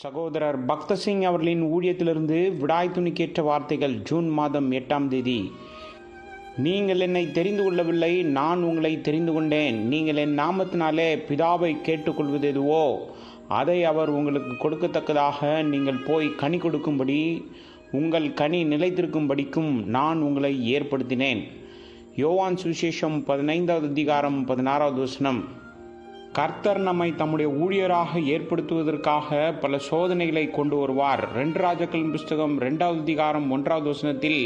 சகோதரர் பக்தசிங் அவர்களின் ஊழியத்திலிருந்து விடாய் துணிக்கேற்ற வார்த்தைகள். ஜூன் மாதம் 8ஆம் தேதி. நீங்கள் என்னை தெரிந்து கொள்ளவில்லை, நான் உங்களை தெரிந்து கொண்டேன். நீங்கள் என் நாமத்தினாலே பிதாவை கேட்டுக்கொள்வது எதுவோ அதை அவர் உங்களுக்கு கொடுக்கத்தக்கதாக நீங்கள் போய் கனி கொடுக்கும்படி, உங்கள் கனி நிலைத்திருக்கும்படிக்கும் நான் உங்களை ஏற்படுத்தினேன். யோவான் சுவிசேஷம் 15வது அதிகாரம் 16வது வசனம். கர்த்தர் நம்மை தம்முடைய ஊழியராக ஏற்படுத்துவதற்காக பல சோதனைகளை கொண்டு வருவார். 2 ராஜாக்களின் புஸ்தகம் 2வது அதிகாரம் 1வது வசனத்தில்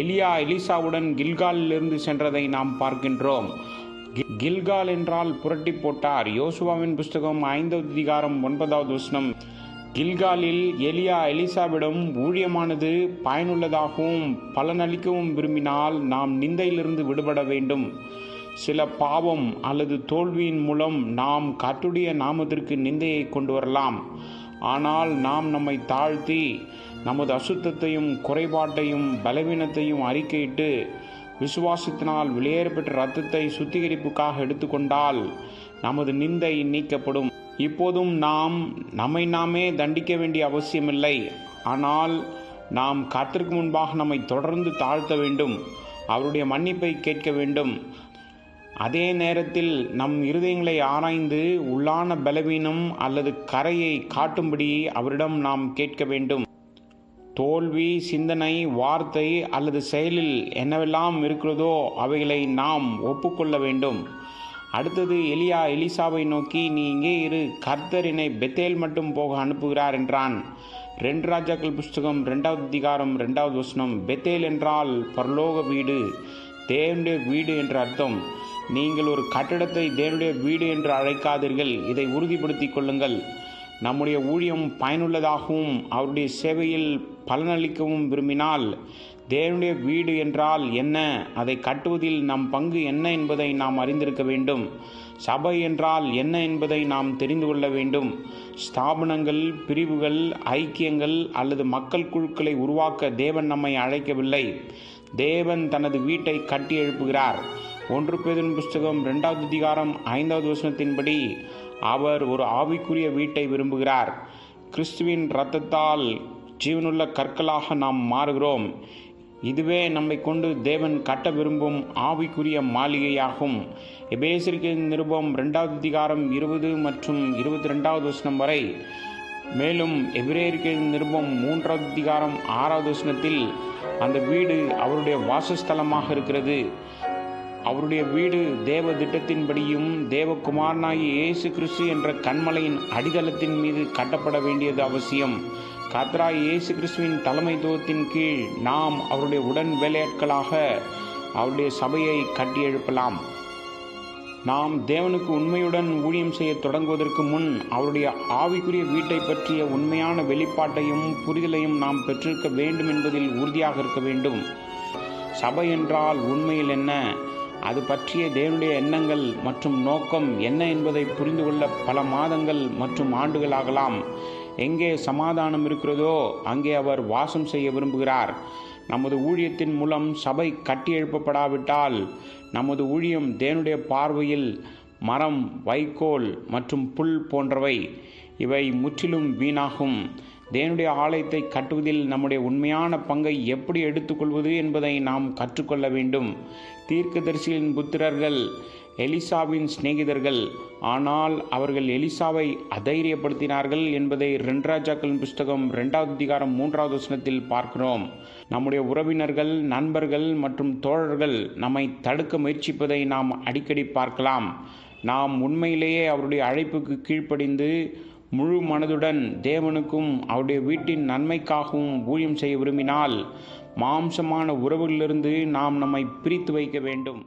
எலியா எலிசாவுடன் கில்காலிலிருந்து சென்றதை நாம் பார்க்கின்றோம். கில்கால் என்றால் புரட்டி போட்டார். யோசுவாவின் புஸ்தகம் 5வது அதிகாரம் 9வது வசனம். கில்காலில் எலியா எலிசாவிடம் ஊழியமானது பயனுள்ளதாகவும் பலனளிக்கவும் விரும்பினால் நாம் நிந்தையிலிருந்து விடுபட வேண்டும். சில பாவம் அல்லது தோல்வியின் மூலம் நாம் கர்த்தருடைய நாமத்திற்கு நிந்தையை கொண்டு வரலாம். ஆனால் நாம் நம்மை தாழ்த்தி நமது அசுத்தத்தையும் குறைபாட்டையும் பலவீனத்தையும் அறிக்கையிட்டு விசுவாசத்தினால் வெளியேறப்பட்ட இரத்தத்தை சுத்திகரிப்புக்காக எடுத்துக்கொண்டால் நமது நிந்தை நீக்கப்படும். இப்போதும் நாம் நம்மை நாமே தண்டிக்க வேண்டிய அவசியமில்லை. ஆனால் நாம் கர்த்தருக்கு முன்பாக நம்மை தொடர்ந்து தாழ்த்த வேண்டும். அவருடைய மன்னிப்பை கேட்க வேண்டும். அதே நேரத்தில் நம் இருதயங்களை ஆராய்ந்து உள்ளான பலவீனம் அல்லது கரையை காட்டும்படி அவரிடம் நாம் கேட்க வேண்டும். தோல்வி, சிந்தனை, வார்த்தை அல்லது செயலில் என்னவெல்லாம் இருக்கிறதோ அவைகளை நாம் ஒப்புக்கொள்ள வேண்டும். அடுத்தது எலியா எலிசாவை நோக்கி, நீ இங்கே இரு, கர்த்தர் என்னை பெத்தேல் மட்டும் போக அனுப்புகிறார் என்றான். 2 ராஜாக்கள் புஸ்தகம் 2வது அதிகாரம் 2வது வசனம். பெத்தேல் என்றால் பரலோக வீடு, தேவனுடைய வீடு என்ற அர்த்தம். நீங்கள் ஒரு கட்டிடத்தை தேவனுடைய வீடு என்று அழைக்காதீர்கள். இதை உறுதிப்படுத்திக் கொள்ளுங்கள். நம்முடைய ஊழியம் பயனுள்ளதாகவும் அவருடைய சேவையில் பலனளிக்கவும் விரும்பினால் தேவனுடைய வீடு என்றால் என்ன, அதை கட்டுவதில் நம் பங்கு என்ன என்பதை நாம் அறிந்திருக்க வேண்டும். சபை என்றால் என்ன என்பதை நாம் தெரிந்து கொள்ள வேண்டும். ஸ்தாபனங்கள், பிரிவுகள், ஐக்கியங்கள் அல்லது மக்கள் குழுக்களை உருவாக்க தேவன் நம்மை அழைக்கவில்லை. தேவன் தனது வீட்டை கட்டி எழுப்புகிறார். 1 பேதுரு புஸ்தகம் 2வது அதிகாரம் 5வது வசனத்தின்படி அவர் ஒரு ஆவிக்குரிய வீட்டை விரும்புகிறார். கிறிஸ்துவின் இரத்தத்தால் ஜீவனுள்ள கற்களாக நாம் மாறுகிறோம். இதுவே நம்மை கொண்டு தேவன் கட்ட விரும்பும் ஆவிக்குரிய மாளிகையாகும். எபேசியருக்கு நிருபம் 2வது அதிகாரம் 20 மற்றும் 22வது வசனம் வரை. மேலும் எபிரேயருக்கு நிருபம் 3வது அதிகாரம் 6வது வசனத்தில் அந்த வீடு அவருடைய வாசஸ்தலமாக இருக்கிறது. அவருடைய வீடு தேவ திட்டத்தின்படியும் தேவகுமாரனாகிய இயேசு கிறிஸ்து என்ற கன்மலையின் அடித்தளத்தின் மீது கட்டப்பட வேண்டியது அவசியம். கர்த்தராகிய இயேசு கிறிஸ்துவின் தலைமைத்துவத்தின் கீழ் நாம் அவருடைய உடன் வேலையாட்களாக அவருடைய சபையை கட்டி எழுப்பலாம். நாம் தேவனுக்கு உண்மையுடன் ஊழியம் செய்ய தொடங்குவதற்கு முன் அவருடைய ஆவிக்குரிய வீட்டை பற்றிய உண்மையான வெளிப்பாட்டையும் புரிதலையும் நாம் பெற்றிருக்க வேண்டும் என்பதில் உறுதியாக இருக்க வேண்டும். சபை என்றால் உண்மையில் என்ன, அது பற்றிய தேவனுடைய எண்ணங்கள் மற்றும் நோக்கம் என்ன என்பதை புரிந்து கொள்ள பல மாதங்கள் மற்றும் ஆண்டுகள் ஆகலாம். எங்கே சமாதானம் இருக்கிறதோ அங்கே அவர் வாசம் செய்ய விரும்புகிறார். நமது ஊழியத்தின் மூலம் சபை கட்டி எழுப்பப்படாவிட்டால் நமது ஊழியம் தேவனுடைய பார்வையில் மரம், வைக்கோல் மற்றும் புல் போன்றவை. இவை முற்றிலும் வீணாகும். தேவனுடைய ஆலயத்தை கட்டுவதில் நம்முடைய உண்மையான பங்கை எப்படி எடுத்துக்கொள்வது என்பதை நாம் கற்றுக்கொள்ள வேண்டும். தீர்க்கதரிசியின் புத்திரர்கள் எலிசாவின் சிநேகிதர்கள். ஆனால் அவர்கள் எலிசாவை அதைரியப்படுத்தினார்கள் என்பதை 2 ராஜாக்களின் புஸ்தகம் 2வது அதிகாரம் 3வது வசனத்தில் பார்க்கிறோம். நம்முடைய உறவினர்கள், நண்பர்கள் மற்றும் தோழர்கள் நம்மை தடுக்க முயற்சிப்பதை நாம் அடிக்கடி பார்க்கலாம். நாம் உண்மையிலேயே அவருடைய அழைப்புக்கு கீழ்ப்படிந்து முழு மனதுடன் தேவனுக்கும் அவருடைய வீட்டின் நன்மைக்காகவும் ஊழியம் செய்ய விரும்பினால் மாம்சமான உறவுகளிலிருந்து நாம் நம்மை பிரித்து வைக்க வேண்டும்.